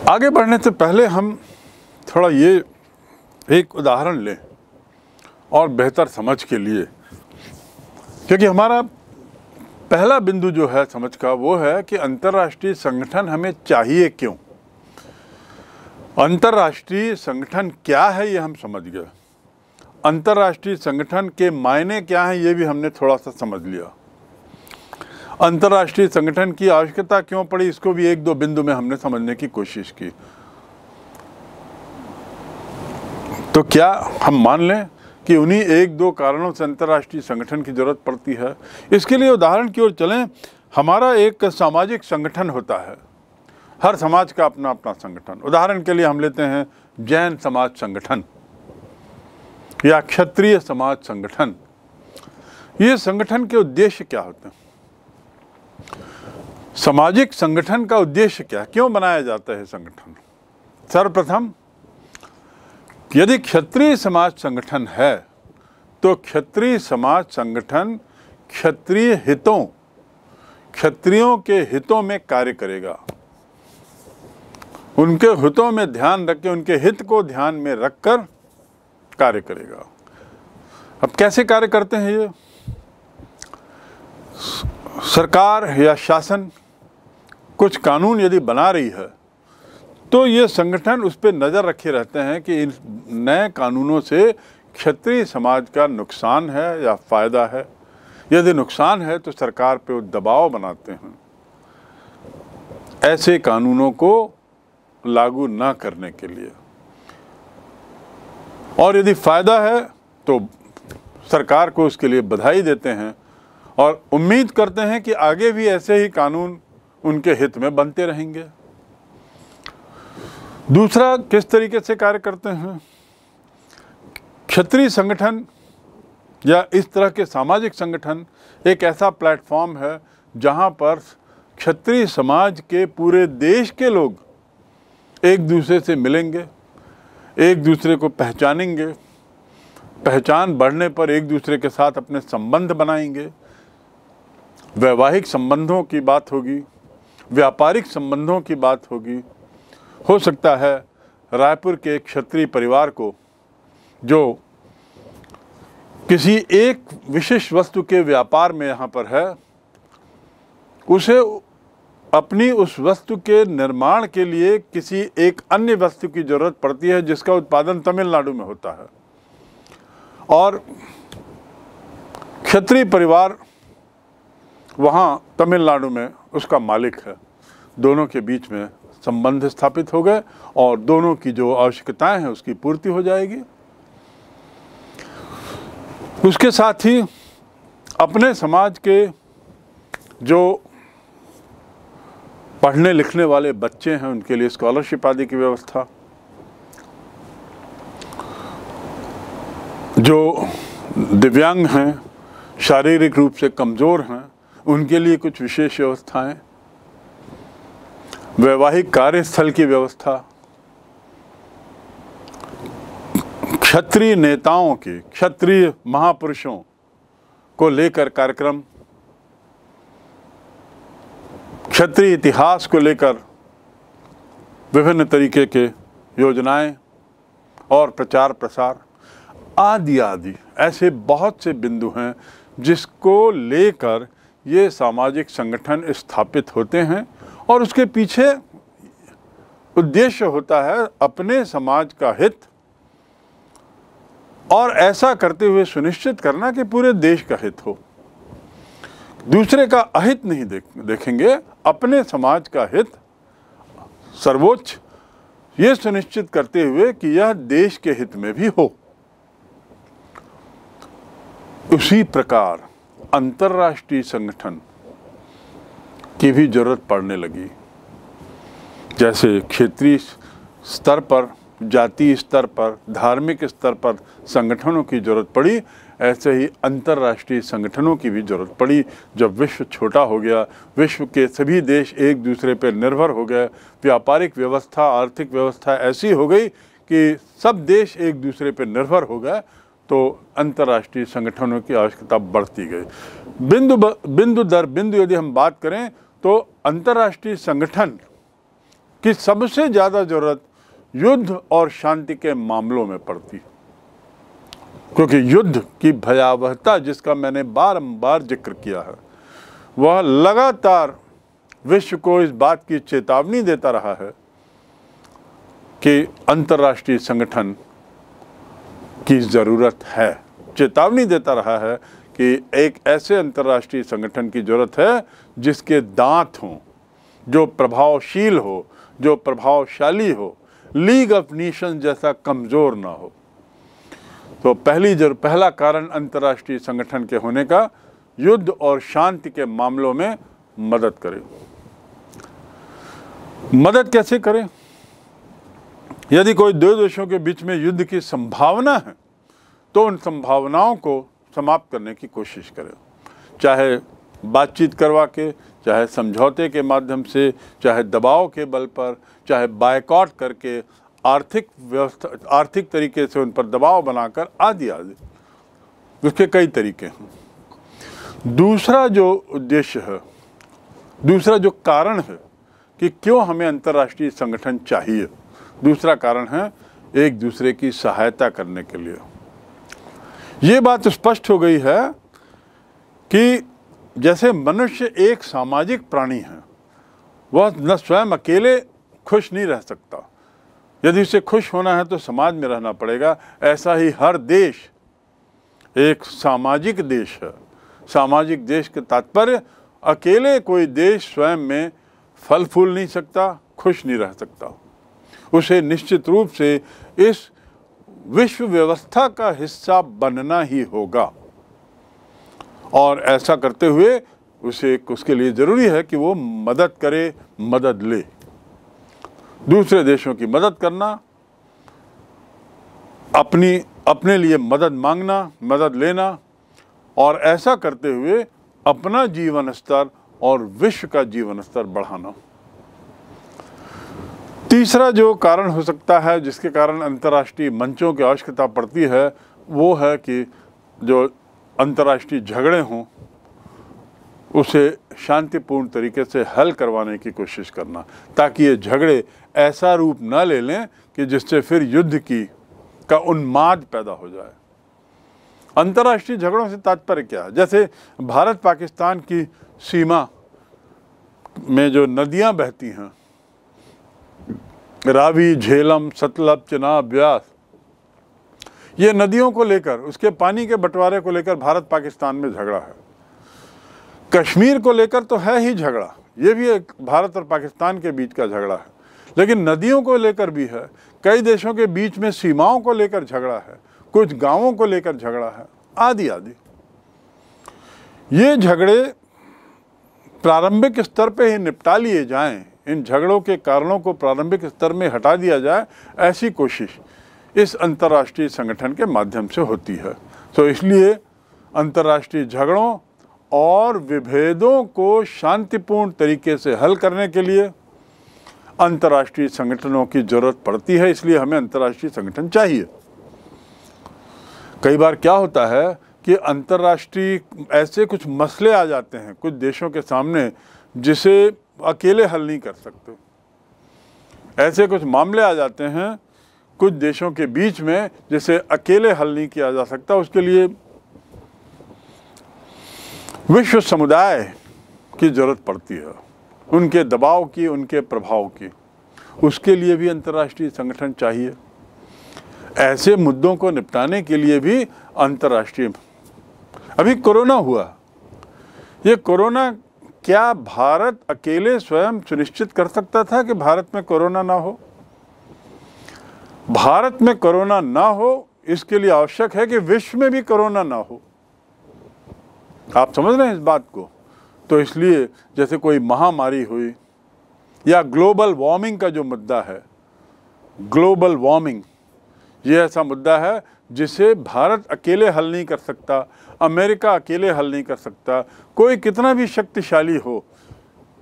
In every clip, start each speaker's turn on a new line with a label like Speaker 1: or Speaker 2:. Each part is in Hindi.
Speaker 1: आगे बढ़ने से पहले हम थोड़ा ये एक उदाहरण लें और बेहतर समझ के लिए, क्योंकि हमारा पहला बिंदु जो है समझ का वो है कि अंतर्राष्ट्रीय संगठन हमें चाहिए क्यों। अंतर्राष्ट्रीय संगठन क्या है ये हम समझ गए, अंतर्राष्ट्रीय संगठन के मायने क्या हैं ये भी हमने थोड़ा सा समझ लिया, अंतर्राष्ट्रीय संगठन की आवश्यकता क्यों पड़ी इसको भी एक दो बिंदु में हमने समझने की कोशिश की। तो क्या हम मान लें कि उन्हीं एक दो कारणों से अंतर्राष्ट्रीय संगठन की जरूरत पड़ती है? इसके लिए उदाहरण की ओर चलें। हमारा एक सामाजिक संगठन होता है, हर समाज का अपना अपना संगठन। उदाहरण के लिए हम लेते हैं जैन समाज संगठन या क्षत्रिय समाज संगठन। ये संगठन के उद्देश्य क्या होते हैं? सामाजिक संगठन का उद्देश्य क्या है, क्यों बनाया जाता है संगठन? सर्वप्रथम, यदि क्षत्रिय समाज संगठन है तो क्षत्रिय समाज संगठन क्षत्रिय हितों, क्षत्रियों के हितों में कार्य करेगा, उनके हितों में ध्यान रख के, उनके हित को ध्यान में रखकर कार्य करेगा। अब कैसे कार्य करते हैं ये? सरकार या शासन कुछ कानून यदि बना रही है तो ये संगठन उस पर नज़र रखे रहते हैं कि इन नए कानूनों से क्षत्रिय समाज का नुकसान है या फ़ायदा है। यदि नुकसान है तो सरकार पे वो दबाव बनाते हैं ऐसे कानूनों को लागू ना करने के लिए, और यदि फ़ायदा है तो सरकार को उसके लिए बधाई देते हैं और उम्मीद करते हैं कि आगे भी ऐसे ही कानून उनके हित में बनते रहेंगे। दूसरा, किस तरीके से कार्य करते हैं? क्षत्रिय संगठन या इस तरह के सामाजिक संगठन एक ऐसा प्लेटफॉर्म है जहां पर क्षत्रिय समाज के पूरे देश के लोग एक दूसरे से मिलेंगे, एक दूसरे को पहचानेंगे, पहचान बढ़ने पर एक दूसरे के साथ अपने संबंध बनाएंगे, वैवाहिक संबंधों की बात होगी, व्यापारिक संबंधों की बात होगी। हो सकता है रायपुर के क्षत्रिय परिवार को जो किसी एक विशिष्ट वस्तु के व्यापार में यहाँ पर है, उसे अपनी उस वस्तु के निर्माण के लिए किसी एक अन्य वस्तु की जरूरत पड़ती है जिसका उत्पादन तमिलनाडु में होता है, और क्षत्रिय परिवार वहाँ तमिलनाडु में उसका मालिक है। दोनों के बीच में संबंध स्थापित हो गए और दोनों की जो आवश्यकताएं हैं उसकी पूर्ति हो जाएगी। उसके साथ ही अपने समाज के जो पढ़ने लिखने वाले बच्चे हैं उनके लिए स्कॉलरशिप आदि की व्यवस्था, जो दिव्यांग हैं, शारीरिक रूप से कमज़ोर हैं, उनके लिए कुछ विशेष व्यवस्थाएं, वैवाहिक कार्यस्थल की व्यवस्था, क्षत्रिय नेताओं के, क्षत्रिय महापुरुषों को लेकर कार्यक्रम, क्षत्रिय इतिहास को लेकर विभिन्न तरीके के योजनाएं और प्रचार प्रसार आदि आदि, ऐसे बहुत से बिंदु हैं जिसको लेकर ये सामाजिक संगठन स्थापित होते हैं, और उसके पीछे उद्देश्य होता है अपने समाज का हित, और ऐसा करते हुए सुनिश्चित करना कि पूरे देश का हित हो। दूसरे का अहित नहीं देखेंगे, अपने समाज का हित सर्वोच्च, ये सुनिश्चित करते हुए कि यह देश के हित में भी हो। उसी प्रकार अंतर्राष्ट्रीय संगठन की भी जरूरत पड़ने लगी। जैसे क्षेत्रीय स्तर पर, जातीय स्तर पर, धार्मिक स्तर पर संगठनों की जरूरत पड़ी, ऐसे ही अंतर्राष्ट्रीय संगठनों की भी जरूरत पड़ी। जब विश्व छोटा हो गया, विश्व के सभी देश एक दूसरे पर निर्भर हो गए, व्यापारिक व्यवस्था, आर्थिक व्यवस्था ऐसी हो गई कि सब देश एक दूसरे पर निर्भर हो गए, तो अंतर्राष्ट्रीय संगठनों की आवश्यकता बढ़ती गई। बिंदु दर बिंदु यदि हम बात करें तो अंतर्राष्ट्रीय संगठन कि सबसे ज़्यादा ज़रूरत युद्ध और शांति के मामलों में पड़ती, क्योंकि युद्ध की भयावहता जिसका मैंने बारंबार जिक्र किया है, वह लगातार विश्व को इस बात की चेतावनी देता रहा है कि अंतर्राष्ट्रीय संगठन की ज़रूरत है। चेतावनी देता रहा है कि एक ऐसे अंतर्राष्ट्रीय संगठन की ज़रूरत है जिसके दांत हों, जो प्रभावशील हो, जो प्रभावशाली हो, लीग ऑफ नेशंस जैसा कमज़ोर ना हो। तो पहला कारण अंतर्राष्ट्रीय संगठन के होने का, युद्ध और शांति के मामलों में मदद करें। मदद कैसे करें? यदि कोई दो देशों के बीच में युद्ध की संभावना है तो उन संभावनाओं को समाप्त करने की कोशिश करें, चाहे बातचीत करवा के, चाहे समझौते के माध्यम से, चाहे दबाव के बल पर, चाहे बायकॉट करके, आर्थिक तरीके से उन पर दबाव बनाकर, आदि आदि। उसके कई तरीके हैं। दूसरा जो उद्देश्य है, दूसरा जो कारण है कि क्यों हमें अंतर्राष्ट्रीय संगठन चाहिए, दूसरा कारण है एक दूसरे की सहायता करने के लिए। ये बात स्पष्ट हो गई है कि जैसे मनुष्य एक सामाजिक प्राणी है, वह न स्वयं अकेले खुश नहीं रह सकता, यदि उसे खुश होना है तो समाज में रहना पड़ेगा। ऐसा ही हर देश एक सामाजिक देश है। सामाजिक देश के तात्पर्य अकेले कोई देश स्वयं में फल फूल नहीं सकता, खुश नहीं रह सकता। उसे निश्चित रूप से इस विश्व व्यवस्था का हिस्सा बनना ही होगा, और ऐसा करते हुए उसके लिए ज़रूरी है कि वो मदद करे, मदद ले। दूसरे देशों की मदद करना, अपने लिए मदद मांगना, मदद लेना, और ऐसा करते हुए अपना जीवन स्तर और विश्व का जीवन स्तर बढ़ाना। तीसरा जो कारण हो सकता है जिसके कारण अंतर्राष्ट्रीय मंचों की आवश्यकता पड़ती है, वो है कि जो अंतर्राष्ट्रीय झगड़े हों उसे शांतिपूर्ण तरीके से हल करवाने की कोशिश करना, ताकि ये झगड़े ऐसा रूप न ले लें कि जिससे फिर युद्ध का उन्माद पैदा हो जाए। अंतर्राष्ट्रीय झगड़ों से तात्पर्य क्या है? जैसे भारत पाकिस्तान की सीमा में जो नदियां बहती हैं, रावी, झेलम, सतलज, चिनाब, व्यास, ये नदियों को लेकर, उसके पानी के बंटवारे को लेकर भारत पाकिस्तान में झगड़ा है। कश्मीर को लेकर तो है ही झगड़ा, ये भी एक भारत और पाकिस्तान के बीच का झगड़ा है, लेकिन नदियों को लेकर भी है। कई देशों के बीच में सीमाओं को लेकर झगड़ा है, कुछ गांवों को लेकर झगड़ा है, आदि आदि। ये झगड़े प्रारंभिक स्तर पे ही निपटा लिए जाएं, इन झगड़ों के कारणों को प्रारंभिक स्तर में हटा दिया जाए, ऐसी कोशिश इस अंतर्राष्ट्रीय संगठन के माध्यम से होती है। तो इसलिए अंतर्राष्ट्रीय झगड़ों और विभेदों को शांतिपूर्ण तरीके से हल करने के लिए अंतर्राष्ट्रीय संगठनों की जरूरत पड़ती है। इसलिए हमें अंतर्राष्ट्रीय संगठन चाहिए। कई बार क्या होता है कि अंतर्राष्ट्रीय ऐसे कुछ मसले आ जाते हैं कुछ देशों के सामने जिसे अकेले हल नहीं कर सकते। ऐसे कुछ मामले आ जाते हैं कुछ देशों के बीच में जिसे अकेले हल नहीं किया जा सकता। उसके लिए विश्व समुदाय की जरूरत पड़ती है, उनके दबाव की, उनके प्रभाव की। उसके लिए भी अंतर्राष्ट्रीय संगठन चाहिए। ऐसे मुद्दों को निपटाने के लिए भी अंतर्राष्ट्रीय। अभी कोरोना हुआ, ये कोरोना क्या भारत अकेले स्वयं सुनिश्चित कर सकता था कि भारत में कोरोना ना हो? भारत में कोरोना ना हो इसके लिए आवश्यक है कि विश्व में भी कोरोना ना हो। आप समझ रहे हैं इस बात को? तो इसलिए जैसे कोई महामारी हुई या ग्लोबल वार्मिंग का जो मुद्दा है, ग्लोबल वार्मिंग ये ऐसा मुद्दा है जिसे भारत अकेले हल नहीं कर सकता, अमेरिका अकेले हल नहीं कर सकता, कोई कितना भी शक्तिशाली हो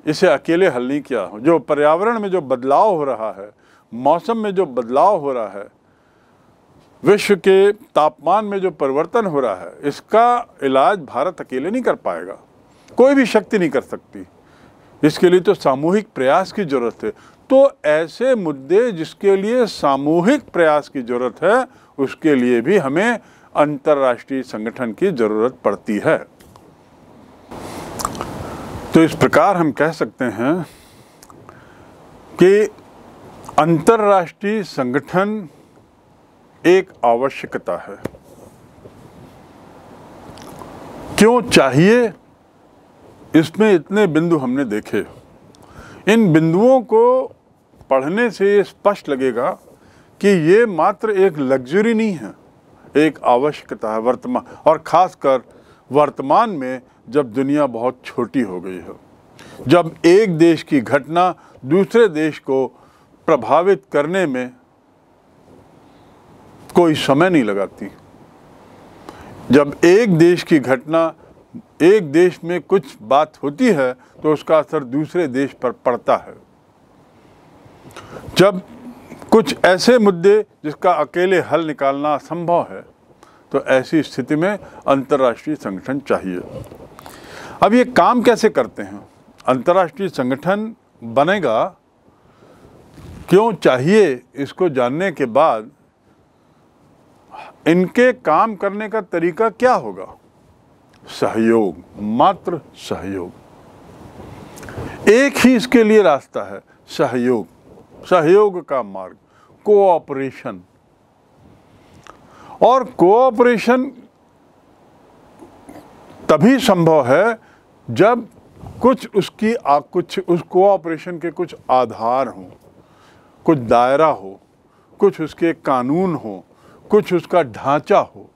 Speaker 1: इसे अकेले हल नहीं किया। जो पर्यावरण में जो बदलाव हो रहा है, मौसम में जो बदलाव हो रहा है, विश्व के तापमान में जो परिवर्तन हो रहा है, इसका इलाज भारत अकेले नहीं कर पाएगा, कोई भी शक्ति नहीं कर सकती। इसके लिए तो सामूहिक प्रयास की जरूरत है। तो ऐसे मुद्दे जिसके लिए सामूहिक प्रयास की जरूरत है, उसके लिए भी हमें अंतर्राष्ट्रीय संगठन की जरूरत पड़ती है। तो इस प्रकार हम कह सकते हैं कि अंतर्राष्ट्रीय संगठन एक आवश्यकता है। क्यों चाहिए, इसमें इतने बिंदु हमने देखे। इन बिंदुओं को पढ़ने से ये स्पष्ट लगेगा कि ये मात्र एक लग्जरी नहीं है, एक आवश्यकता है वर्तमान, और खासकर वर्तमान में जब दुनिया बहुत छोटी हो गई है, जब एक देश की घटना दूसरे देश को प्रभावित करने में कोई समय नहीं लगाती। जब एक देश की घटना, एक देश में कुछ बात होती है तो उसका असर दूसरे देश पर पड़ता है। जब कुछ ऐसे मुद्दे जिसका अकेले हल निकालना असंभव है, तो ऐसी स्थिति में अंतर्राष्ट्रीय संगठन चाहिए। अब ये काम कैसे करते हैं? अंतर्राष्ट्रीय संगठन बनेगा, क्यों चाहिए, इसको जानने के बाद इनके काम करने का तरीका क्या होगा? सहयोग, मात्र सहयोग। एक ही इसके लिए रास्ता है, सहयोग, सहयोग का मार्ग, कोऑपरेशन। और कोऑपरेशन तभी संभव है जब कुछ उस कोऑपरेशन के कुछ आधार हों, कुछ दायरा हो, कुछ उसके कानून हो, कुछ उसका ढांचा हो।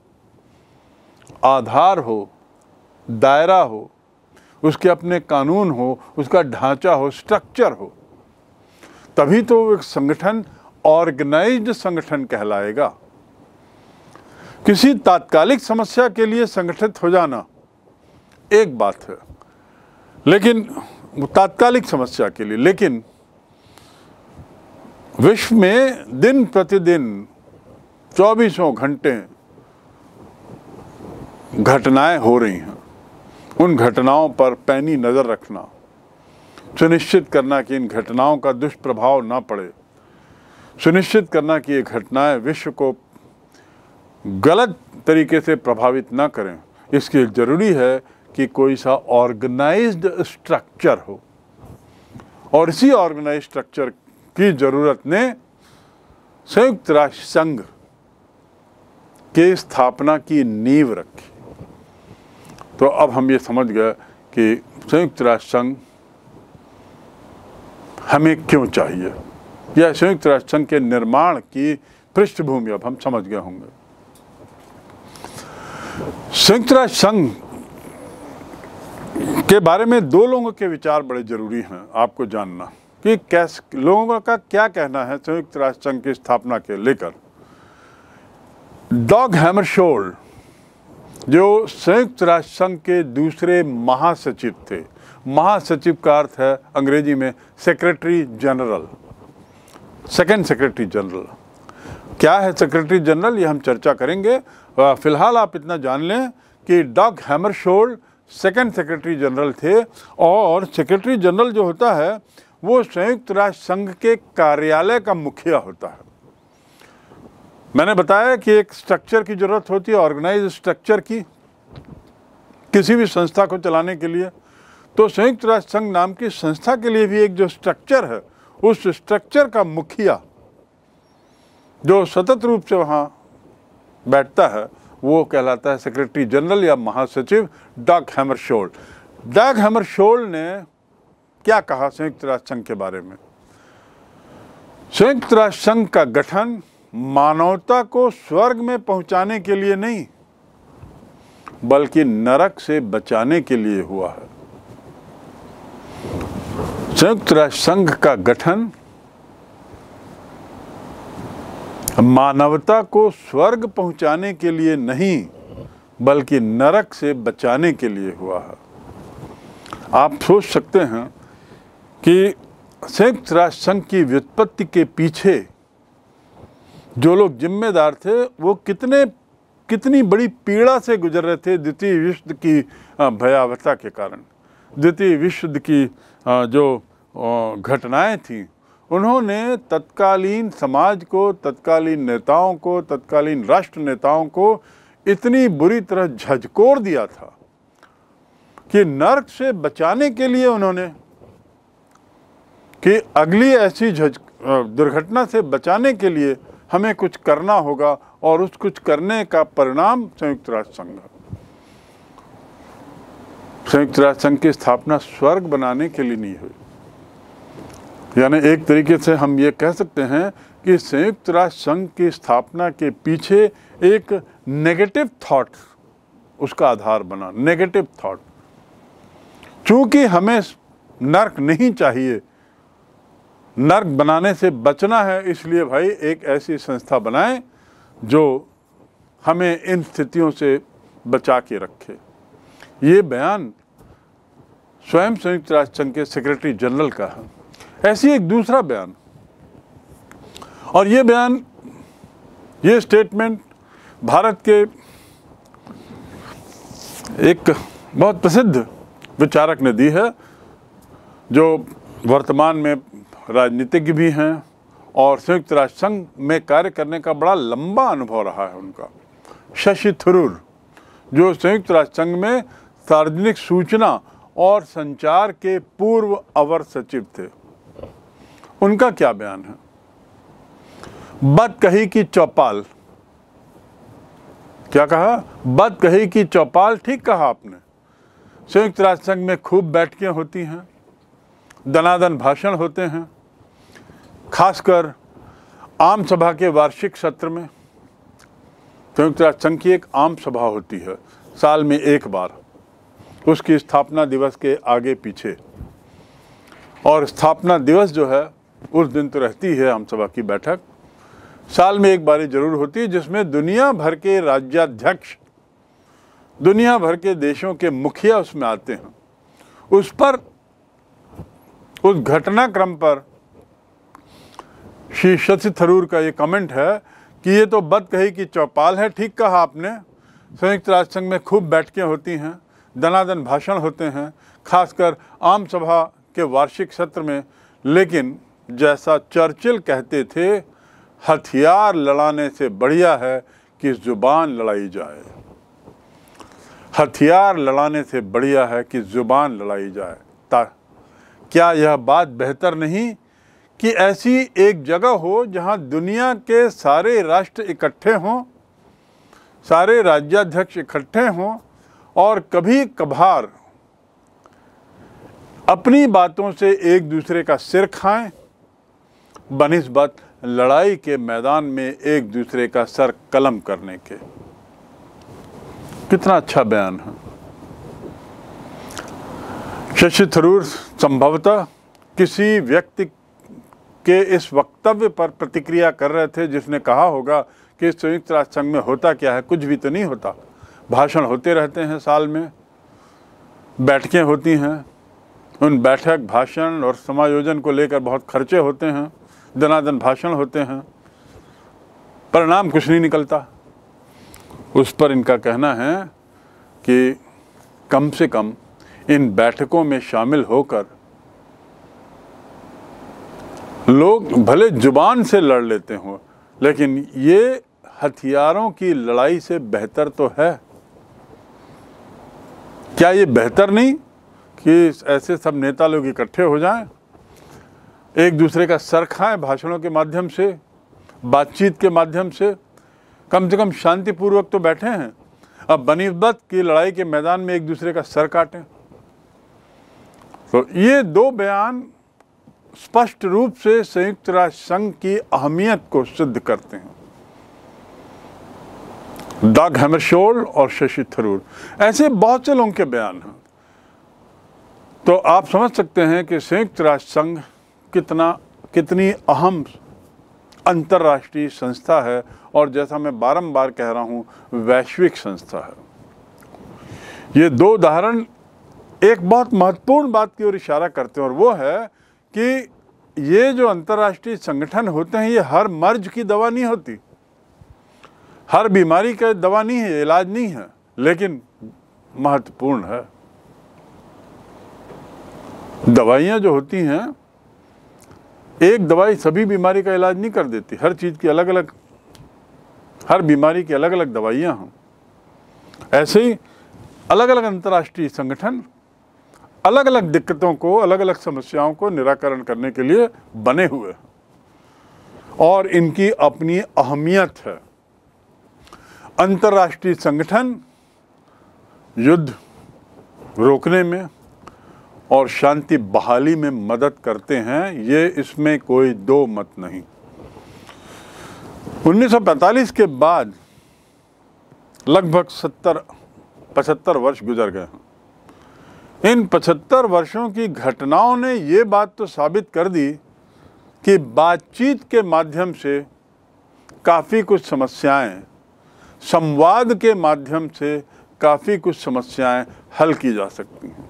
Speaker 1: आधार हो, दायरा हो, उसके अपने कानून हो, उसका ढांचा हो, स्ट्रक्चर हो, तभी तो एक संगठन ऑर्गेनाइज्ड संगठन कहलाएगा। किसी तात्कालिक समस्या के लिए संगठित हो जाना एक बात है, लेकिन तात्कालिक समस्या के लिए, लेकिन विश्व में दिन प्रतिदिन 24 घंटे घटनाएं हो रही हैं। उन घटनाओं पर पैनी नज़र रखना, सुनिश्चित करना कि इन घटनाओं का दुष्प्रभाव ना पड़े, सुनिश्चित करना कि ये घटनाएं विश्व को गलत तरीके से प्रभावित ना करें, इसके लिए ज़रूरी है कि कोई सा ऑर्गेनाइज्ड स्ट्रक्चर हो। और इसी ऑर्गेनाइज्ड स्ट्रक्चर की ज़रूरत ने संयुक्त राष्ट्र संघ के स्थापना की नींव रखी। तो अब हम ये समझ गए कि संयुक्त राष्ट्र संघ हमें क्यों चाहिए, या संयुक्त राष्ट्र संघ के निर्माण की पृष्ठभूमि अब हम समझ गए होंगे। संयुक्त राष्ट्र संघ के बारे में दो लोगों के विचार बड़े जरूरी हैं आपको जानना, कि कैसे लोगों का क्या कहना है संयुक्त राष्ट्र संघ की स्थापना के लेकर। डॉग हैमरशोल्ड, जो संयुक्त राष्ट्र संघ के दूसरे महासचिव थे, महासचिव का अर्थ है अंग्रेजी में secretary general, second secretary general. क्या है सेक्रेटरी जनरल, ये हम चर्चा करेंगे। फिलहाल आप इतना जान लें कि डॉग हैमरशोल्ड सेकंड सेक्रेटरी जनरल थे, और सेक्रेटरी जनरल जो होता है वो संयुक्त राष्ट्र संघ के कार्यालय का मुखिया होता है। मैंने बताया कि एक स्ट्रक्चर की जरूरत होती है, ऑर्गेनाइज्ड स्ट्रक्चर की, किसी भी संस्था को चलाने के लिए। तो संयुक्त राष्ट्र संघ नाम की संस्था के लिए भी एक जो स्ट्रक्चर है, उस स्ट्रक्चर का मुखिया जो सतत रूप से वहाँ बैठता है, वो कहलाता है सेक्रेटरी जनरल या महासचिव डॉग हैमरशोल्ड। डॉग हैमरशोल्ड ने क्या कहा संयुक्त राष्ट्र संघ के बारे में? संयुक्त राष्ट्र संघ का गठन मानवता को स्वर्ग में पहुंचाने के लिए नहीं, बल्कि नरक से बचाने के लिए हुआ है। संयुक्त राष्ट्र संघ का गठन मानवता को स्वर्ग पहुंचाने के लिए नहीं, बल्कि नरक से बचाने के लिए हुआ है। आप सोच सकते हैं कि संयुक्त राष्ट्र संघ की व्युत्पत्ति के पीछे जो लोग जिम्मेदार थे, वो कितनी बड़ी पीड़ा से गुजर रहे थे द्वितीय विश्व युद्ध की भयावहता के कारण। द्वितीय विश्व युद्ध की जो घटनाएं थीं, उन्होंने तत्कालीन समाज को, तत्कालीन नेताओं को, तत्कालीन राष्ट्र नेताओं को इतनी बुरी तरह झकझोर दिया था कि नर्क से बचाने के लिए उन्होंने, कि अगली ऐसी दुर्घटना से बचाने के लिए हमें कुछ करना होगा, और उस कुछ करने का परिणाम संयुक्त राष्ट्र संघ। संयुक्त राष्ट्र संघ की स्थापना स्वर्ग बनाने के लिए नहीं हुई। यानी एक तरीके से हम ये कह सकते हैं कि संयुक्त राष्ट्र संघ की स्थापना के पीछे एक नेगेटिव थॉट उसका आधार बना, नेगेटिव थॉट। चूंकि हमें नर्क नहीं चाहिए, नर्क बनाने से बचना है, इसलिए भाई एक ऐसी संस्था बनाएं जो हमें इन स्थितियों से बचा के रखे। ये बयान स्वयं संयुक्त राष्ट्र संघ के सेक्रेटरी जनरल का है। ऐसी एक दूसरा बयान, और ये बयान, ये स्टेटमेंट भारत के एक बहुत प्रसिद्ध विचारक ने दी है, जो वर्तमान में राजनीतिज्ञ भी हैं और संयुक्त राष्ट्र संघ में कार्य करने का बड़ा लंबा अनुभव रहा है उनका। शशि थरूर, जो संयुक्त राष्ट्र संघ में सार्वजनिक सूचना और संचार के पूर्व अवर सचिव थे। उनका क्या बयान है? बद कही की चौपाल। क्या कहा? बद कही की चौपाल। ठीक कहा आपने। संयुक्त राष्ट्र संघ में खूब बैठकें होती हैं, दनादन भाषण होते हैं, खासकर आम सभा के वार्षिक सत्र में। संयुक्त राष्ट्र संघ की एक आम सभा होती है साल में एक बार, उसकी स्थापना दिवस के आगे पीछे, और स्थापना दिवस जो है उस दिन तो रहती है आम सभा की बैठक, साल में एक बार जरूर होती है, जिसमें दुनिया भर के राज्याध्यक्ष, दुनिया भर के देशों के मुखिया उसमें आते हैं। उस पर, उस घटनाक्रम पर श्री शशि थरूर का ये कमेंट है कि ये तो बद कही की चौपाल है। ठीक कहा आपने। संयुक्त राष्ट्र संघ में खूब बैठकें होती हैं, दनादन भाषण होते हैं, खासकर आम सभा के वार्षिक सत्र में, लेकिन जैसा चर्चिल कहते थे, हथियार लड़ाने से बढ़िया है कि जुबान लड़ाई जाए। हथियार लड़ाने से बढ़िया है कि जुबान लड़ाई जाए। क्या यह बात बेहतर नहीं कि ऐसी एक जगह हो जहां दुनिया के सारे राष्ट्र इकट्ठे हों, सारे राज्याध्यक्ष इकट्ठे हों, और कभी कभार अपनी बातों से एक दूसरे का सिर खाएं, बनिस्बत लड़ाई के मैदान में एक दूसरे का सर कलम करने के। कितना अच्छा बयान है। शशि थरूर संभवतः किसी व्यक्ति के इस वक्तव्य पर प्रतिक्रिया कर रहे थे जिसने कहा होगा कि संयुक्त राष्ट्र संघ में होता क्या है, कुछ भी तो नहीं होता। भाषण होते रहते हैं, साल में बैठकें होती हैं, उन बैठक, भाषण और समायोजन को लेकर बहुत खर्चे होते हैं, दनादन भाषण होते हैं, परिणाम कुछ नहीं निकलता। उस पर इनका कहना है कि कम से कम इन बैठकों में शामिल होकर लोग भले जुबान से लड़ लेते हों, लेकिन ये हथियारों की लड़ाई से बेहतर तो है। क्या ये बेहतर नहीं कि ऐसे सब नेता लोग इकट्ठे हो जाएं, एक दूसरे का सर खाएं भाषणों के माध्यम से, बातचीत के माध्यम से कम शांतिपूर्वक तो बैठे हैं, अब बनिस्बत की लड़ाई के मैदान में एक दूसरे का सर काटें। तो ये दो बयान स्पष्ट रूप से संयुक्त राष्ट्र संघ की अहमियत को सिद्ध करते हैं। डग हैमरशोल्ड और शशि थरूर, ऐसे बहुत से लोगों के बयान हैं। तो आप समझ सकते हैं कि संयुक्त राष्ट्र संघ कितनी अहम अंतर्राष्ट्रीय संस्था है, और जैसा मैं बारंबार कह रहा हूं, वैश्विक संस्था है। ये दो उदाहरण एक बहुत महत्वपूर्ण बात की ओर इशारा करते हैं, और वो है कि ये जो अंतर्राष्ट्रीय संगठन होते हैं, ये हर मर्ज की दवा नहीं होती, हर बीमारी का दवा नहीं है, इलाज नहीं है, लेकिन महत्वपूर्ण है। दवाइयाँ जो होती हैं एक दवाई सभी बीमारी का इलाज नहीं कर देती। हर चीज़ की अलग अलग, हर बीमारी की अलग अलग दवाइयाँ हों। ऐसे ही अलग अलग अंतर्राष्ट्रीय संगठन अलग अलग दिक्कतों को, अलग अलग समस्याओं को निराकरण करने के लिए बने हुए हैं और इनकी अपनी अहमियत है। अंतर्राष्ट्रीय संगठन युद्ध रोकने में और शांति बहाली में मदद करते हैं, ये इसमें कोई दो मत नहीं। 1945 के बाद लगभग 75 वर्ष गुजर गए हैं। इन 75 वर्षों की घटनाओं ने ये बात तो साबित कर दी कि बातचीत के माध्यम से काफ़ी कुछ समस्याएं, संवाद के माध्यम से काफ़ी कुछ समस्याएं हल की जा सकती हैं।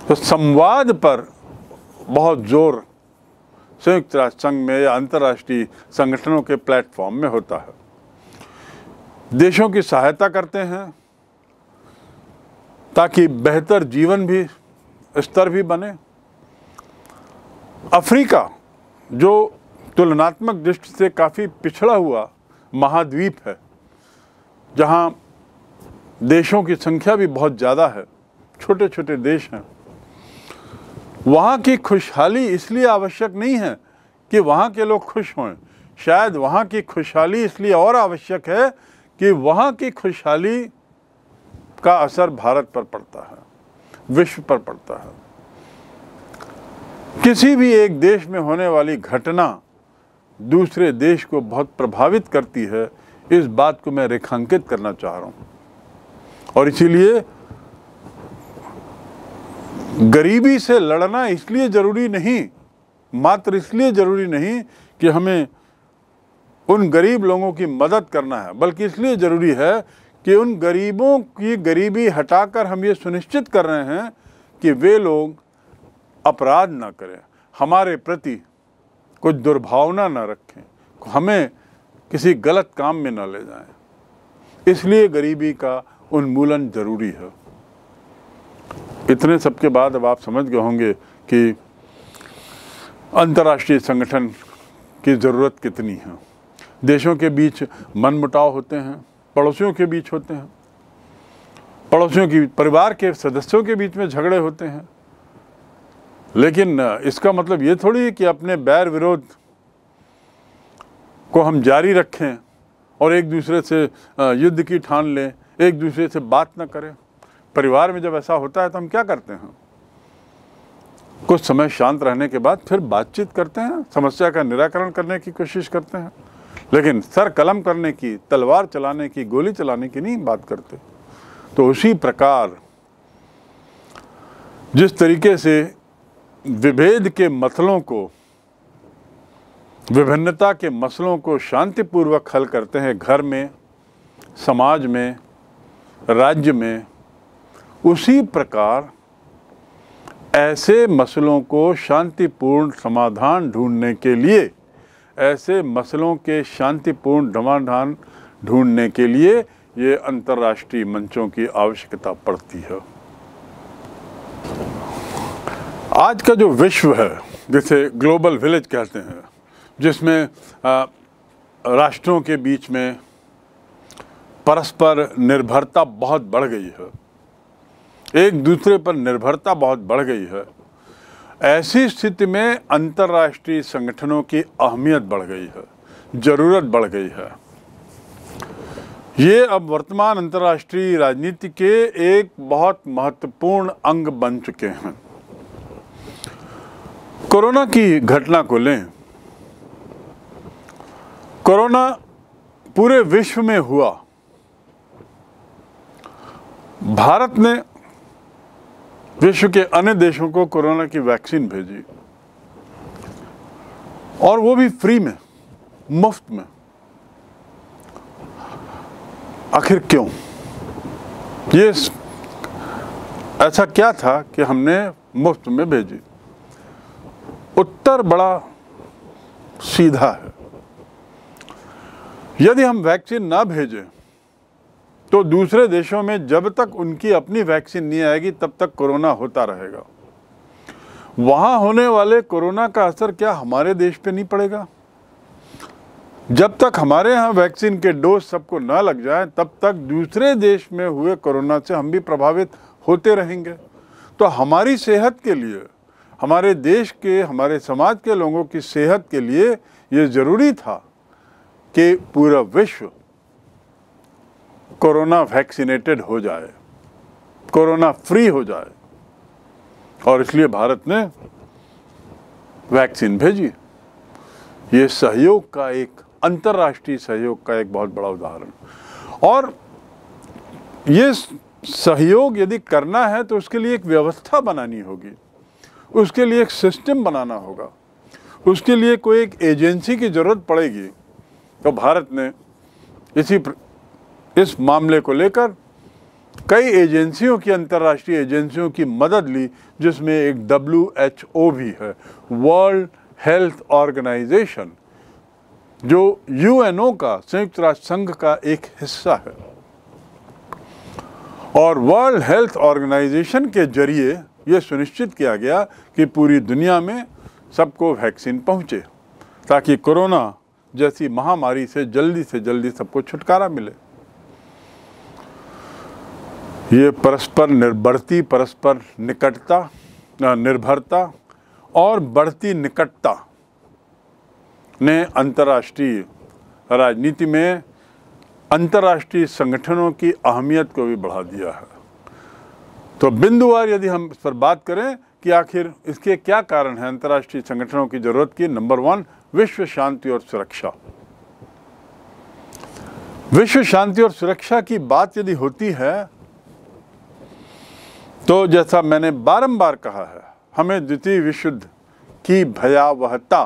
Speaker 1: तो संवाद पर बहुत जोर संयुक्त राष्ट्र संघ में या अंतर्राष्ट्रीय संगठनों के प्लेटफॉर्म में होता है। देशों की सहायता करते हैं ताकि बेहतर जीवन भी स्तर भी बने। अफ्रीका जो तुलनात्मक दृष्टि से काफ़ी पिछड़ा हुआ महाद्वीप है, जहाँ देशों की संख्या भी बहुत ज़्यादा है, छोटे छोटे देश हैं, वहाँ की खुशहाली इसलिए आवश्यक नहीं है कि वहाँ के लोग खुश हों। शायद वहाँ की खुशहाली इसलिए और आवश्यक है कि वहाँ की खुशहाली का असर भारत पर पड़ता है, विश्व पर पड़ता है। किसी भी एक देश में होने वाली घटना दूसरे देश को बहुत प्रभावित करती है, इस बात को मैं रेखांकित करना चाह रहा हूँ। और इसीलिए गरीबी से लड़ना इसलिए ज़रूरी नहीं, मात्र इसलिए ज़रूरी नहीं कि हमें उन गरीब लोगों की मदद करना है, बल्कि इसलिए ज़रूरी है कि उन गरीबों की गरीबी हटाकर हम ये सुनिश्चित कर रहे हैं कि वे लोग अपराध ना करें, हमारे प्रति कुछ दुर्भावना ना रखें, हमें किसी गलत काम में ना ले जाएं। इसलिए गरीबी का उन्मूलन ज़रूरी है। इतने सब के बाद अब आप समझ गए होंगे कि अंतर्राष्ट्रीय संगठन की ज़रूरत कितनी है। देशों के बीच मनमुटाव होते हैं, पड़ोसियों के बीच होते हैं, पड़ोसियों की परिवार के सदस्यों के बीच में झगड़े होते हैं, लेकिन इसका मतलब ये थोड़ी है कि अपने बैर विरोध को हम जारी रखें और एक दूसरे से युद्ध की ठान लें, एक दूसरे से बात न करें। परिवार में जब ऐसा होता है तो हम क्या करते हैं? कुछ समय शांत रहने के बाद फिर बातचीत करते हैं, समस्या का निराकरण करने की कोशिश करते हैं, लेकिन सर कलम करने की, तलवार चलाने की, गोली चलाने की नहीं बात करते। तो उसी प्रकार जिस तरीके से विभेद के मसलों को, विभिन्नता के मसलों को शांतिपूर्वक हल करते हैं घर में, समाज में, राज्य में, उसी प्रकार ऐसे मसलों को शांतिपूर्ण समाधान ढूंढने के लिए, ऐसे मसलों के शांतिपूर्ण समाधान ढूंढने के लिए ये अंतर्राष्ट्रीय मंचों की आवश्यकता पड़ती है। आज का जो विश्व है, जिसे ग्लोबल विलेज कहते हैं, जिसमें राष्ट्रों के बीच में परस्पर निर्भरता बहुत बढ़ गई है, एक दूसरे पर निर्भरता बहुत बढ़ गई है, ऐसी स्थिति में अंतर्राष्ट्रीय संगठनों की अहमियत बढ़ गई है, ज़रूरत बढ़ गई है। ये अब वर्तमान अंतर्राष्ट्रीय राजनीति के एक बहुत महत्वपूर्ण अंग बन चुके हैं। कोरोना की घटना को लें, कोरोना पूरे विश्व में हुआ। भारत ने विश्व के अन्य देशों को कोरोना की वैक्सीन भेजी, और वो भी फ्री में, मुफ्त में। आखिर क्यों? ये ऐसा क्या था कि हमने मुफ्त में भेजी? उत्तर बड़ा सीधा है। यदि हम वैक्सीन ना भेजें तो दूसरे देशों में जब तक उनकी अपनी वैक्सीन नहीं आएगी तब तक कोरोना होता रहेगा। वहाँ होने वाले कोरोना का असर क्या हमारे देश पे नहीं पड़ेगा? जब तक हमारे यहाँ वैक्सीन के डोज सबको ना लग जाए तब तक दूसरे देश में हुए कोरोना से हम भी प्रभावित होते रहेंगे। तो हमारी सेहत के लिए, हमारे देश के, हमारे समाज के लोगों की सेहत के लिए ये ज़रूरी था कि पूरा विश्व कोरोना वैक्सीनेटेड हो जाए, कोरोना फ्री हो जाए, और इसलिए भारत ने वैक्सीन भेजी। ये सहयोग का एक, अंतर्राष्ट्रीय सहयोग का एक बहुत बड़ा उदाहरण। और ये सहयोग यदि करना है तो उसके लिए एक व्यवस्था बनानी होगी, उसके लिए एक सिस्टम बनाना होगा, उसके लिए कोई एक एजेंसी की ज़रूरत पड़ेगी। तो भारत ने इस मामले को लेकर कई एजेंसियों की, अंतर्राष्ट्रीय एजेंसियों की मदद ली, जिसमें एक WHO भी है, वर्ल्ड हेल्थ ऑर्गेनाइजेशन, जो UNO का, संयुक्त राष्ट्र संघ का एक हिस्सा है। और वर्ल्ड हेल्थ ऑर्गेनाइजेशन के जरिए ये सुनिश्चित किया गया कि पूरी दुनिया में सबको वैक्सीन पहुंचे, ताकि कोरोना जैसी महामारी से जल्दी सबको छुटकारा मिले। ये परस्पर निर्भरती, परस्पर निकटता, निर्भरता और बढ़ती निकटता ने अंतर्राष्ट्रीय राजनीति में अंतर्राष्ट्रीय संगठनों की अहमियत को भी बढ़ा दिया है। तो बिंदुवार यदि हम इस पर बात करें कि आखिर इसके क्या कारण हैं अंतर्राष्ट्रीय संगठनों की जरूरत की, नंबर 1, विश्व शांति और सुरक्षा। विश्व शांति और सुरक्षा की बात यदि होती है तो जैसा मैंने बारंबार कहा है, हमें द्वितीय विश्व युद्ध की भयावहता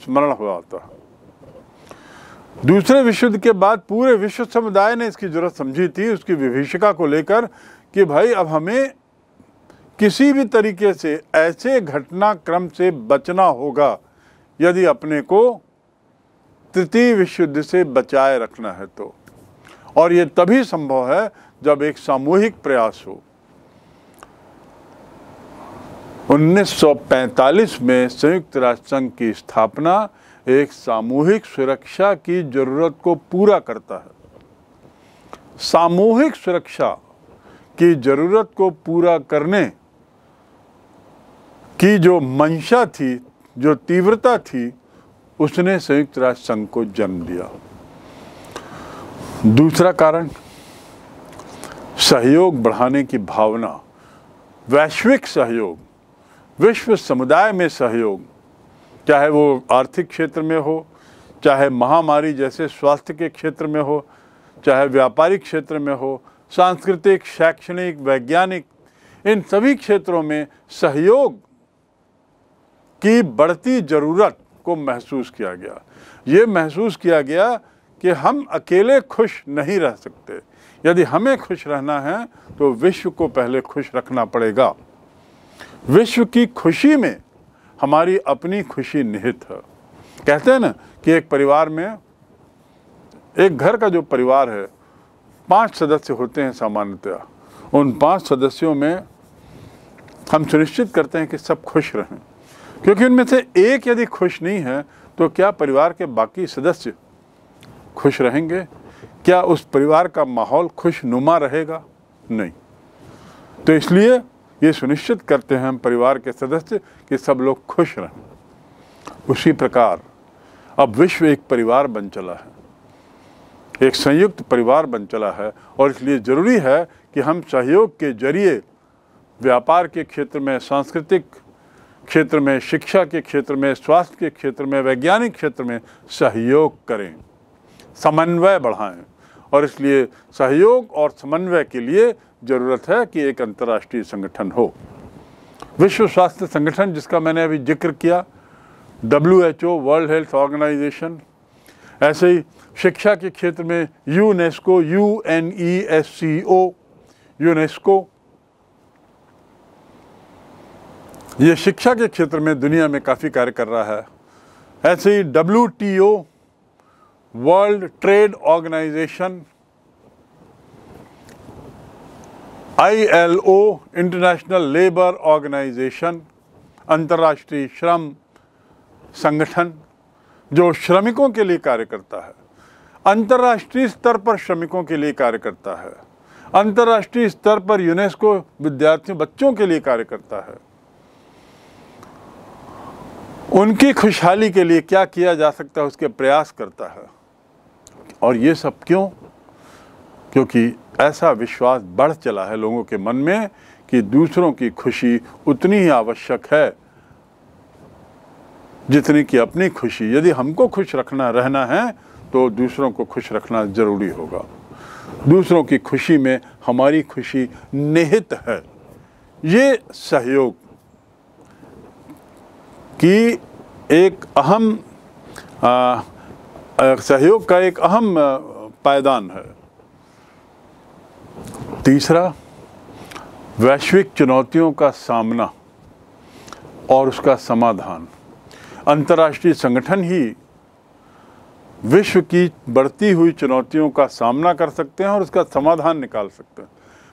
Speaker 1: स्मरण हो आता है। दूसरे विश्व युद्ध के बाद पूरे विश्व समुदाय ने इसकी जरूरत समझी थी, उसकी विभीषिका को लेकर, कि भाई अब हमें किसी भी तरीके से ऐसे घटनाक्रम से बचना होगा यदि अपने को तृतीय विश्व युद्ध से बचाए रखना है तो। और ये तभी संभव है जब एक सामूहिक प्रयास हो। 1945 में संयुक्त राष्ट्र संघ की स्थापना एक सामूहिक सुरक्षा की जरूरत को पूरा करता है। सामूहिक सुरक्षा की जरूरत को पूरा करने की जो मंशा थी, जो तीव्रता थी, उसने संयुक्त राष्ट्र संघ को जन्म दिया। दूसरा कारण, सहयोग बढ़ाने की भावना, वैश्विक सहयोग, विश्व समुदाय में सहयोग, चाहे वो आर्थिक क्षेत्र में हो, चाहे महामारी जैसे स्वास्थ्य के क्षेत्र में हो, चाहे व्यापारिक क्षेत्र में हो, सांस्कृतिक, शैक्षणिक, वैज्ञानिक, इन सभी क्षेत्रों में सहयोग की बढ़ती ज़रूरत को महसूस किया गया। ये महसूस किया गया कि हम अकेले खुश नहीं रह सकते। यदि हमें खुश रहना है तो विश्व को पहले खुश रखना पड़ेगा। विश्व की खुशी में हमारी अपनी खुशी निहित है। कहते हैं ना कि एक परिवार में, एक घर का जो परिवार है, 5 सदस्य होते हैं सामान्यतया। उन 5 सदस्यों में हम सुनिश्चित करते हैं कि सब खुश रहें, क्योंकि उनमें से एक यदि खुश नहीं है तो क्या परिवार के बाकी सदस्य खुश रहेंगे? क्या उस परिवार का माहौल खुशनुमा रहेगा? नहीं। तो इसलिए ये सुनिश्चित करते हैं हम परिवार के सदस्य कि सब लोग खुश रहें। उसी प्रकार अब विश्व एक परिवार बन चला है, एक संयुक्त परिवार बन चला है, और इसलिए ज़रूरी है कि हम सहयोग के जरिए व्यापार के क्षेत्र में, सांस्कृतिक क्षेत्र में, शिक्षा के क्षेत्र में, स्वास्थ्य के क्षेत्र में, वैज्ञानिक क्षेत्र में सहयोग करें, समन्वय बढ़ाएं। और इसलिए सहयोग और समन्वय के लिए ज़रूरत है कि एक अंतर्राष्ट्रीय संगठन हो। विश्व स्वास्थ्य संगठन, जिसका मैंने अभी जिक्र किया, WHO, वर्ल्ड हेल्थ ऑर्गेनाइजेशन, ऐसे ही शिक्षा के क्षेत्र में यूनेस्को, UNESCO, यूनेस्को, ये शिक्षा के क्षेत्र में दुनिया में काफ़ी कार्य कर रहा है। ऐसे ही WTO, World Trade Organization, ILO, International Labour Organization, अंतर्राष्ट्रीय श्रम संगठन जो श्रमिकों के लिए कार्य करता है, अंतर्राष्ट्रीय स्तर पर श्रमिकों के लिए कार्य करता है, अंतर्राष्ट्रीय स्तर पर यूनेस्को विद्यार्थियों बच्चों के लिए कार्य करता है, उनकी खुशहाली के लिए क्या किया जा सकता है उसके प्रयास करता है। और ये सब क्यों? क्योंकि ऐसा विश्वास बढ़ चला है लोगों के मन में कि दूसरों की खुशी उतनी ही आवश्यक है जितनी कि अपनी खुशी। यदि हमको खुश रहना है तो दूसरों को खुश रखना जरूरी होगा। दूसरों की खुशी में हमारी खुशी निहित है। ये सहयोग की एक अहम सहयोग का एक अहम पायदान है। तीसरा, वैश्विक चुनौतियों का सामना और उसका समाधान। अंतर्राष्ट्रीय संगठन ही विश्व की बढ़ती हुई चुनौतियों का सामना कर सकते हैं और उसका समाधान निकाल सकते हैं।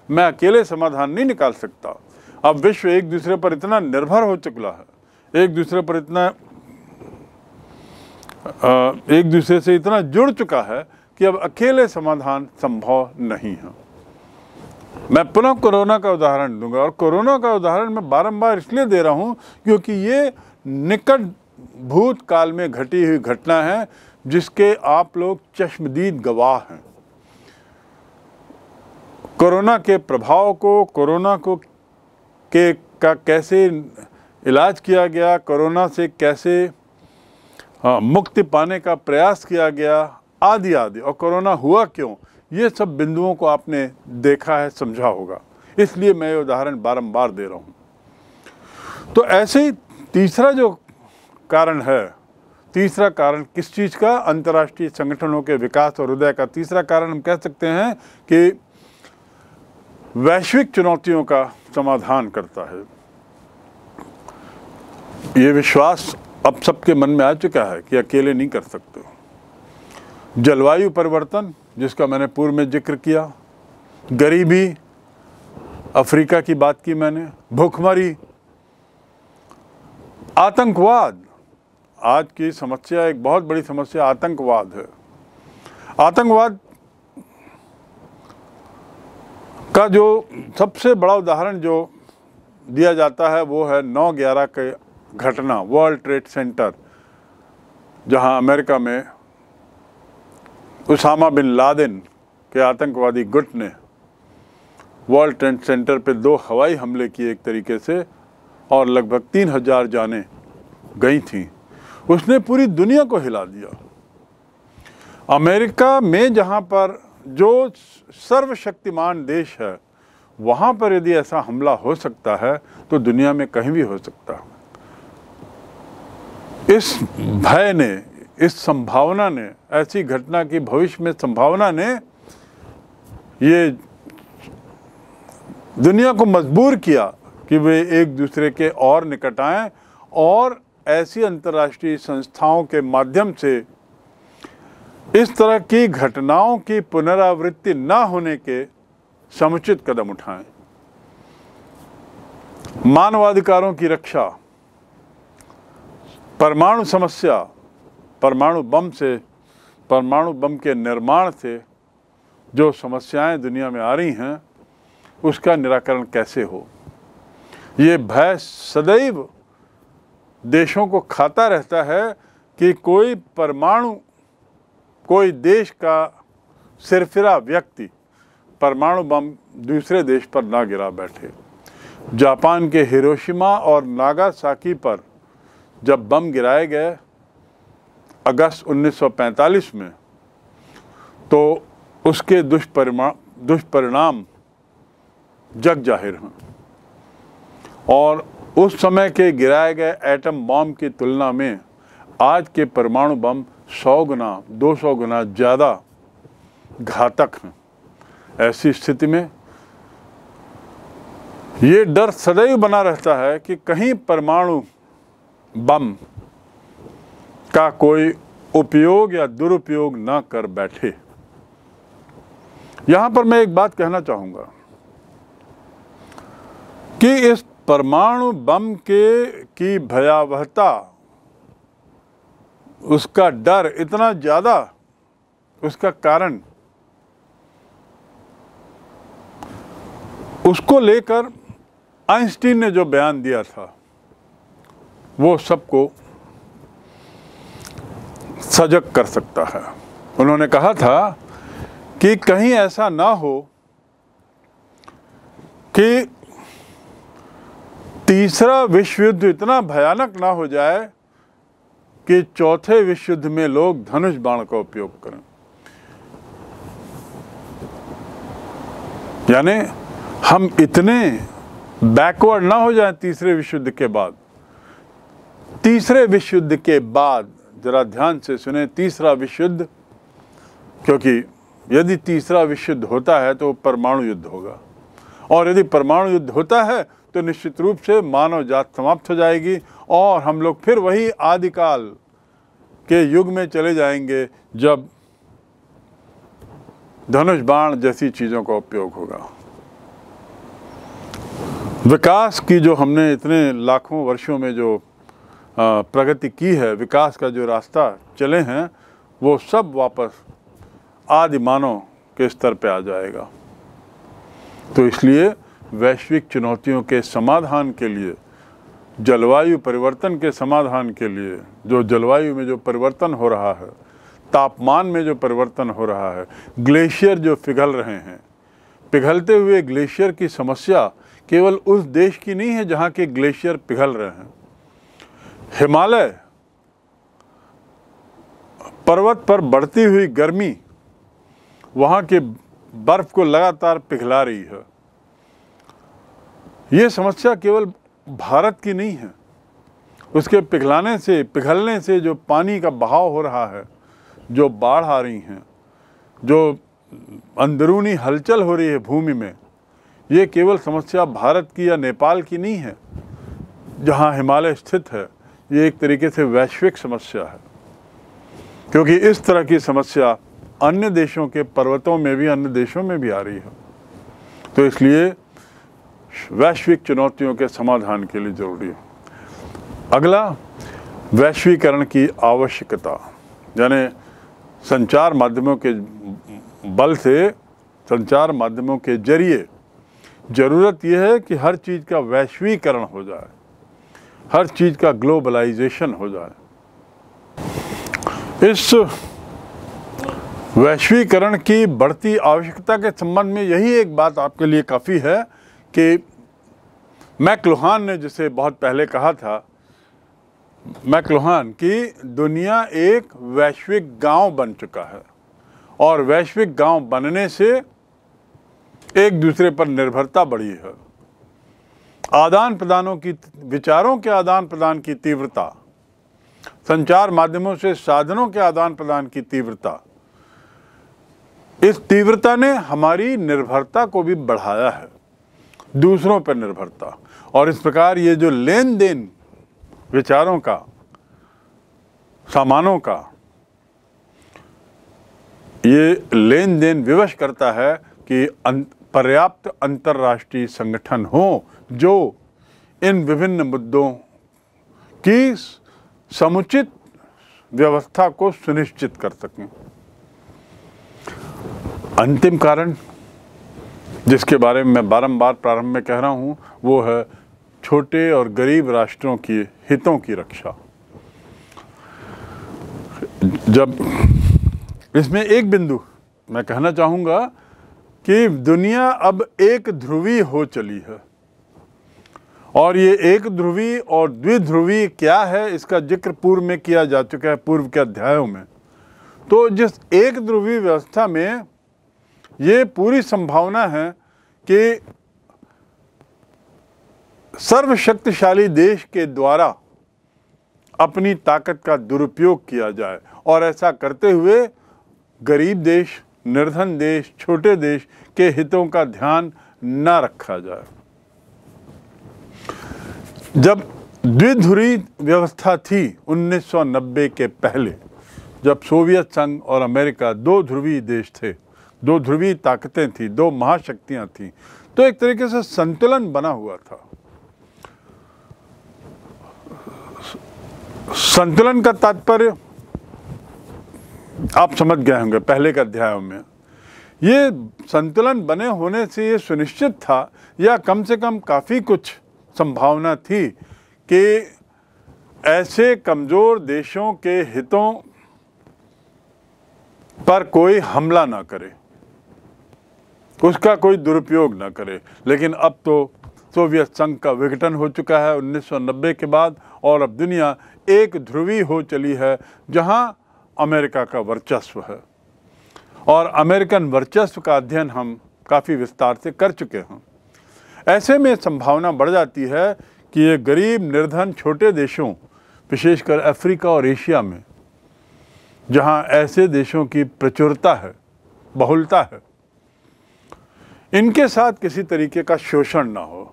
Speaker 1: मैं अकेले समाधान नहीं निकाल सकता। अब विश्व एक दूसरे पर इतना निर्भर हो चुका है, एक दूसरे से इतना जुड़ चुका है कि अब अकेले समाधान संभव नहीं है। मैं पुनः कोरोना का उदाहरण दूंगा, और कोरोना का उदाहरण मैं बारंबार इसलिए दे रहा हूं क्योंकि ये निकट भूतकाल में घटी हुई घटना है जिसके आप लोग चश्मदीद गवाह हैं। कोरोना के प्रभाव को, कोरोना को का कैसे इलाज किया गया, कोरोना से कैसे मुक्ति पाने का प्रयास किया गया, आदि आदि, और कोरोना हुआ क्यों, ये सब बिंदुओं को आपने देखा है, समझा होगा। इसलिए मैं ये उदाहरण बारंबार दे रहा हूँ। तो ऐसे ही तीसरा जो कारण है, तीसरा कारण किस चीज़ का? अंतर्राष्ट्रीय संगठनों के विकास और उदय का तीसरा कारण हम कह सकते हैं कि वैश्विक चुनौतियों का समाधान करता है। ये विश्वास अब सबके मन में आ चुका है कि अकेले नहीं कर सकते। जलवायु परिवर्तन जिसका मैंने पूर्व में जिक्र किया, गरीबी, अफ्रीका की बात की मैंने, भूखमरी, आतंकवाद। आज की समस्या, एक बहुत बड़ी समस्या आतंकवाद है। आतंकवाद का जो सबसे बड़ा उदाहरण जो दिया जाता है वो है 9/11 के घटना, वर्ल्ड ट्रेड सेंटर, जहां अमेरिका में उसामा बिन लादेन के आतंकवादी गुट ने वर्ल्ड ट्रेड सेंटर पे 2 हवाई हमले किए एक तरीके से, और लगभग 3000 जानें गई थीं। उसने पूरी दुनिया को हिला दिया। अमेरिका में जहां पर जो सर्वशक्तिमान देश है, वहां पर यदि ऐसा हमला हो सकता है तो दुनिया में कहीं भी हो सकता है। इस भय ने, इस संभावना ने, ऐसी घटना की भविष्य में संभावना ने ये दुनिया को मजबूर किया कि वे एक दूसरे के और निकट आएं और ऐसी अंतर्राष्ट्रीय संस्थाओं के माध्यम से इस तरह की घटनाओं की पुनरावृत्ति न होने के समुचित कदम उठाएं। मानवाधिकारों की रक्षा, परमाणु समस्या, परमाणु बम के निर्माण से जो समस्याएं दुनिया में आ रही हैं उसका निराकरण कैसे हो। ये भय सदैव देशों को खाता रहता है कि कोई देश का सिरफिरा व्यक्ति परमाणु बम दूसरे देश पर ना गिरा बैठे। जापान के हिरोशिमा और नागासाकी पर जब बम गिराए गए अगस्त 1945 में, तो उसके दुष्परिणाम जग जाहिर हैं। और उस समय के गिराए गए एटम बम की तुलना में आज के परमाणु बम 100 गुना 200 गुना ज़्यादा घातक हैं। ऐसी स्थिति में ये डर सदैव बना रहता है कि कहीं परमाणु बम का कोई उपयोग या दुरुपयोग ना कर बैठे। यहाँ पर मैं एक बात कहना चाहूँगा कि इस परमाणु बम की भयावहता, उसका डर इतना ज़्यादा, उसका कारण, उसको लेकर आइंस्टीन ने जो बयान दिया था वो सबको सजग कर सकता है। उन्होंने कहा था कि कहीं ऐसा ना हो कि तीसरा विश्व युद्ध इतना भयानक ना हो जाए कि चौथे विश्व युद्ध में लोग धनुष बाण का उपयोग करें। यानी हम इतने बैकवर्ड ना हो जाएं तीसरे विश्व युद्ध के बाद। तीसरे विश्व युद्ध के बाद, जरा ध्यान से सुने, तीसरा विश्व युद्ध, क्योंकि यदि तीसरा विश्व युद्ध होता है तो परमाणु युद्ध होगा, और यदि परमाणु युद्ध होता है तो निश्चित रूप से मानव जात समाप्त हो जाएगी और हम लोग फिर वही आदिकाल के युग में चले जाएंगे जब धनुष बाण जैसी चीज़ों का उपयोग होगा। विकास की जो हमने इतने लाखों वर्षों में जो प्रगति की है, विकास का जो रास्ता चले हैं, वो सब वापस आदि मानव के स्तर पे आ जाएगा। तो इसलिए वैश्विक चुनौतियों के समाधान के लिए, जलवायु परिवर्तन के समाधान के लिए, जो जलवायु में जो परिवर्तन हो रहा है, तापमान में जो परिवर्तन हो रहा है, ग्लेशियर जो पिघल रहे हैं, पिघलते हुए ग्लेशियर की समस्या केवल उस देश की नहीं है जहाँ के ग्लेशियर पिघल रहे हैं। हिमालय पर्वत पर बढ़ती हुई गर्मी वहाँ के बर्फ को लगातार पिघला रही है। ये समस्या केवल भारत की नहीं है। उसके पिघलने से जो पानी का बहाव हो रहा है, जो बाढ़ आ रही हैं, जो अंदरूनी हलचल हो रही है भूमि में, ये केवल समस्या भारत की या नेपाल की नहीं है जहाँ हिमालय स्थित है। ये एक तरीके से वैश्विक समस्या है, क्योंकि इस तरह की समस्या अन्य देशों के पर्वतों में भी, अन्य देशों में भी आ रही है। तो इसलिए वैश्विक चुनौतियों के समाधान के लिए जरूरी है। अगला, वैश्वीकरण की आवश्यकता, यानी संचार माध्यमों के बल से, संचार माध्यमों के जरिए ज़रूरत यह है कि हर चीज़ का वैश्वीकरण हो जाए, हर चीज़ का ग्लोबलाइजेशन हो जाए। इस वैश्वीकरण की बढ़ती आवश्यकता के संबंध में यही एक बात आपके लिए काफ़ी है कि मैक्लुहान ने जिसे बहुत पहले कहा था, मैक्लुहान, कि दुनिया एक वैश्विक गांव बन चुका है और वैश्विक गांव बनने से एक दूसरे पर निर्भरता बढ़ी है। आदान प्रदानों की, विचारों के आदान प्रदान की तीव्रता, संचार माध्यमों से साधनों के आदान प्रदान की तीव्रता, इस तीव्रता ने हमारी निर्भरता को भी बढ़ाया है, दूसरों पर निर्भरता। और इस प्रकार ये जो लेन देन विचारों का, सामानों का, ये लेन देन विवश करता है कि पर्याप्त अंतर्राष्ट्रीय संगठन हो जो इन विभिन्न मुद्दों की समुचित व्यवस्था को सुनिश्चित कर सकें। अंतिम कारण जिसके बारे में मैं बारंबार प्रारंभ में कह रहा हूं, वो है छोटे और गरीब राष्ट्रों की हितों की रक्षा। जब इसमें एक बिंदु मैं कहना चाहूँगा कि दुनिया अब एक ध्रुवी हो चली है, और ये एक ध्रुवी और द्विध्रुवी क्या है इसका जिक्र पूर्व में किया जा चुका है, पूर्व के अध्यायों में। तो जिस एक ध्रुवी व्यवस्था में ये पूरी संभावना है कि सर्वशक्तिशाली देश के द्वारा अपनी ताकत का दुरुपयोग किया जाए, और ऐसा करते हुए गरीब देश, निर्धन देश, छोटे देश के हितों का ध्यान न रखा जाए। जब द्विध्रुवी व्यवस्था थी 1990 के पहले, जब सोवियत संघ और अमेरिका दो ध्रुवी देश थे, दो ध्रुवी ताकतें थी, दो महाशक्तियां थीं, तो एक तरीके से संतुलन बना हुआ था। संतुलन का तात्पर्य आप समझ गए होंगे पहले के अध्यायों में। ये संतुलन बने होने से ये सुनिश्चित था, या कम से कम काफ़ी कुछ संभावना थी कि ऐसे कमज़ोर देशों के हितों पर कोई हमला ना करे, उसका कोई दुरुपयोग ना करे। लेकिन अब तो सोवियत संघ का विघटन हो चुका है 1990 के बाद, और अब दुनिया एक ध्रुवी हो चली है जहां अमेरिका का वर्चस्व है। और अमेरिकन वर्चस्व का अध्ययन हम काफ़ी विस्तार से कर चुके हैं। ऐसे में संभावना बढ़ जाती है कि ये गरीब निर्धन छोटे देशों, विशेषकर अफ्रीका और एशिया में, जहां ऐसे देशों की प्रचुरता है, बहुलता है, इनके साथ किसी तरीके का शोषण ना हो।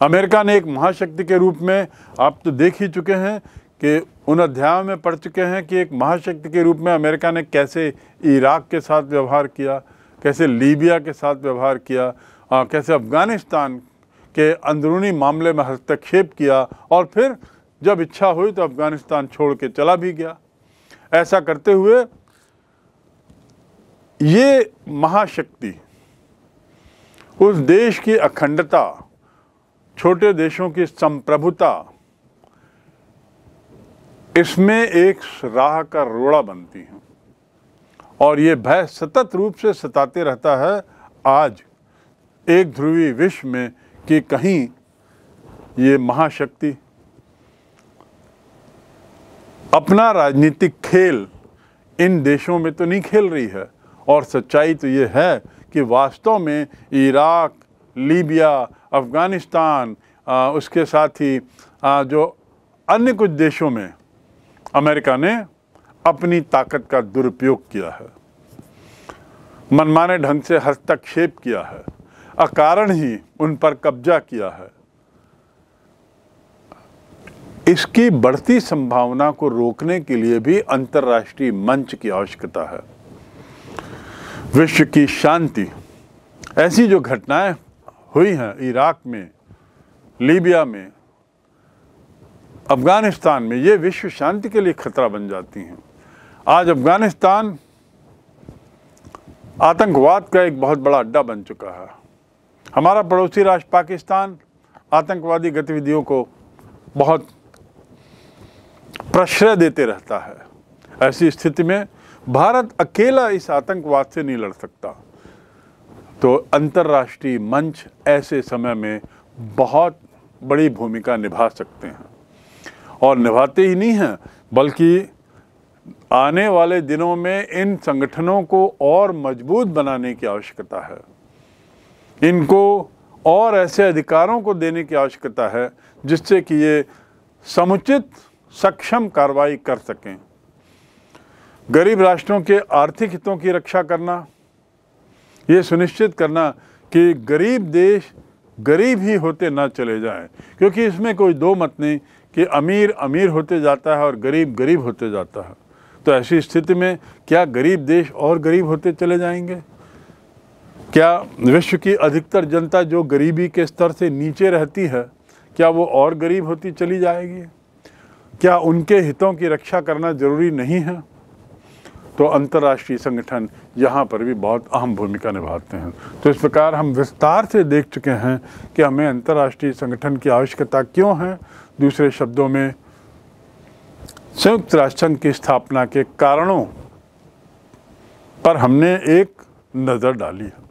Speaker 1: अमेरिका ने एक महाशक्ति के रूप में, आप तो देख ही चुके हैं कि उन अध्यायों में पढ़ चुके हैं कि एक महाशक्ति के रूप में अमेरिका ने कैसे इराक के साथ व्यवहार किया, कैसे लीबिया के साथ व्यवहार किया, कैसे अफ़गानिस्तान के अंदरूनी मामले में हस्तक्षेप किया, और फिर जब इच्छा हुई तो अफ़गानिस्तान छोड़ के चला भी गया। ऐसा करते हुए ये महाशक्ति उस देश की अखंडता, छोटे देशों की संप्रभुता, इसमें एक राह का रोड़ा बनती है। और ये भय सतत रूप से सताते रहता है आज एक ध्रुवी विश्व में कि कहीं ये महाशक्ति अपना राजनीतिक खेल इन देशों में तो नहीं खेल रही है। और सच्चाई तो ये है कि वास्तव में इराक, लीबिया, अफ़गानिस्तान, उसके साथ ही जो अन्य कुछ देशों में अमेरिका ने अपनी ताकत का दुरुपयोग किया है, मनमाने ढंग से हस्तक्षेप किया है, अकारण ही उन पर कब्जा किया है। इसकी बढ़ती संभावना को रोकने के लिए भी अंतर्राष्ट्रीय मंच की आवश्यकता है। विश्व की शांति, ऐसी जो घटनाएं हुई हैं इराक में, लीबिया में, अफ़गानिस्तान में, ये विश्व शांति के लिए खतरा बन जाती हैं। आज अफ़गानिस्तान आतंकवाद का एक बहुत बड़ा अड्डा बन चुका है। हमारा पड़ोसी राष्ट्र पाकिस्तान आतंकवादी गतिविधियों को बहुत प्रश्रय देते रहता है। ऐसी स्थिति में भारत अकेला इस आतंकवाद से नहीं लड़ सकता। तो अंतर्राष्ट्रीय मंच ऐसे समय में बहुत बड़ी भूमिका निभा सकते हैं, और निभाते ही नहीं हैं बल्कि आने वाले दिनों में इन संगठनों को और मजबूत बनाने की आवश्यकता है। इनको और ऐसे अधिकारों को देने की आवश्यकता है जिससे कि ये समुचित सक्षम कार्रवाई कर सकें। गरीब राष्ट्रों के आर्थिक हितों की रक्षा करना, ये सुनिश्चित करना कि गरीब देश गरीब ही होते ना चले जाएं, क्योंकि इसमें कोई दो मत नहीं कि अमीर अमीर होते जाता है और गरीब गरीब होते जाता है। तो ऐसी स्थिति में क्या गरीब देश और गरीब होते चले जाएंगे? क्या विश्व की अधिकतर जनता जो गरीबी के स्तर से नीचे रहती है, क्या वो और गरीब होती चली जाएगी? क्या उनके हितों की रक्षा करना जरूरी नहीं है? तो अंतर्राष्ट्रीय संगठन यहाँ पर भी बहुत अहम भूमिका निभाते हैं। तो इस प्रकार हम विस्तार से देख चुके हैं कि हमें अंतर्राष्ट्रीय संगठन की आवश्यकता क्यों है। दूसरे शब्दों में संयुक्त राष्ट्र संघ की स्थापना के कारणों पर हमने एक नज़र डाली है।